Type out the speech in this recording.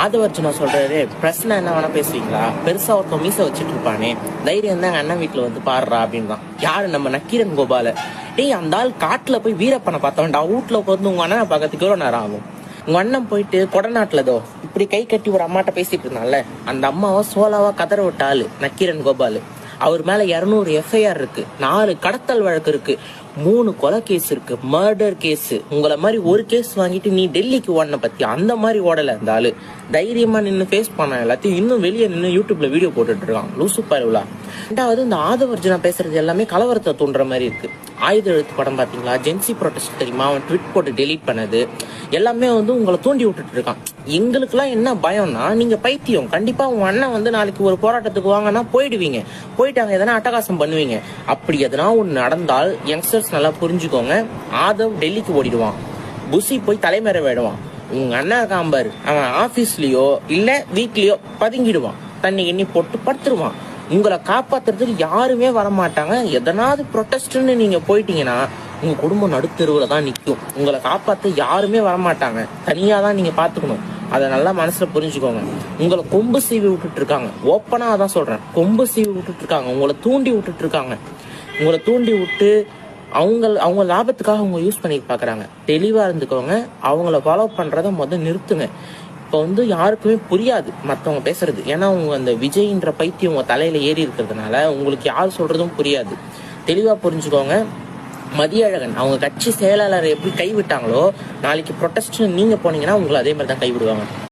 ஆதவர்ஜுனா சொல்றாரு, பிரச்சனை என்ன வேணா பேசுவீங்களா, பெருசா ஒருத்தன் மீச வச்சுட்டு இருப்பானே, தைரியம் தான் அண்ணன் வீட்டுல வந்து பாடுறா அப்படின்றான். யாரு? நம்ம நக்கீரன் கோபால. டேய், அந்த ஆள் காட்டுல போய் வீரப்பனை பார்த்தவன்டா, வீட்டுல உட்காந்து உங்க அண்ணனை பார்க்கறதுக்கு எவ்வளவு நேரம் ஆகும்? உங்க அண்ணன் போயிட்டு கொடநாட்டுலதோ இப்படி கை கட்டி ஒரு அம்மாட்ட பேசிட்டு இருந்தான்ல, அந்த அம்மாவை சோலாவா கதற விட்ட ஆளு நக்கீரன் கோபால். அவர் மேல 200 எஃப்ஐஆர் இருக்கு, 4 கடத்தல் வழக்கு இருக்கு, 3 கொலை கேஸ் இருக்கு, மர்டர் கேஸ். உங்களை மாதிரி ஒரு கேஸ் வாங்கிட்டு நீ டெல்லிக்கு ஓடன பத்தி அந்த மாதிரி ஓடல. அந்த ஆளு தைரியமா நின்று ஃபேஸ் பண்ண எல்லாத்தையும் இன்னும் வெளியே நின்று யூடியூப்ல வீடியோ போட்டுட்டு இருக்கான். லூசு பரவலா. ரெண்டாவது, இந்த ஆதவர்ஜுனா பேசுறது எல்லாமே கலவரத்தை தூண்டுற மாதிரி இருக்கு. ஆயுத எழுத்து படம் பாத்தீங்களா, ஜென்சி ப்ரொடெஸ்ட் தெரியுமா, அவன் ட்விட் போட்டு டெலீட் பண்ணது எல்லாமே உங்களை தூண்டி விட்டுட்டு இருக்கான். எங்களுக்குலாம் என்ன பயம்னா, நீங்க பைத்தியம். கண்டிப்பா உங்க அண்ணன் நாளைக்கு ஒரு போராட்டத்துக்கு வாங்கன்னா போயிடுவீங்க, போயிட்டாங்க எதனா அட்டகாசம் பண்ணுவீங்க. அப்படி எதனா ஒண்ணு நடந்தால் யங்ஸ்டர்ஸ் நல்லா புரிஞ்சுக்கோங்க, ஆதவ் டெல்லிக்கு ஓடிடுவான், புசி போய் தலைமறை வேடுவான். உங்க அண்ணன் காம்பர் அவன் ஆபீஸ்லயோ இல்ல வீட்லயோ பதுங்கிடுவான், தண்ணி எண்ணி போட்டு படுத்துருவான். உங்களை காப்பாத்துறதுக்கு யாருமே வரமாட்டாங்க. எதனாவது ப்ரொட்டஸ்ட்னு நீங்க போயிட்டீங்கன்னா உங்க குடும்பம் நடுத்தெருவுல தான் நிற்கும். உங்களை காப்பாற்ற யாருமே வரமாட்டாங்க, தனியா தான் நீங்க பாத்துக்கணும். அதை நல்லா மனசுல புரிஞ்சுக்கோங்க. உங்களை கொம்பு சீவி விட்டுட்டு இருக்காங்க, ஓப்பனா அதான் சொல்றேன், கொம்பு சீவி விட்டுட்டு இருக்காங்க, உங்களை தூண்டி விட்டுட்டு இருக்காங்க. உங்களை தூண்டி விட்டு அவங்க லாபத்துக்காக அவங்க யூஸ் பண்ணி பாக்குறாங்க. தெளிவா இருந்துக்கோங்க, அவங்கள ஃபாலோ பண்றத நிறுத்துங்க. இப்போ யாருக்குமே புரியாது மற்றவங்க பேசுறது, ஏன்னா அவங்க அந்த விஜய்ன்ற பைத்தியம் உங்க தலையில ஏறி இருக்கிறதுனால உங்களுக்கு யார் சொல்றதும் புரியாது. தெளிவா புரிஞ்சுக்கோங்க. மதியழகன் அவங்க கட்சி செயலாளரை எப்படி கைவிட்டாங்களோ, நாளைக்கு ப்ரொட்டஸ்ட் நீங்க போனீங்கன்னா உங்களை அதே மாதிரி தான் கைவிடுவாங்க.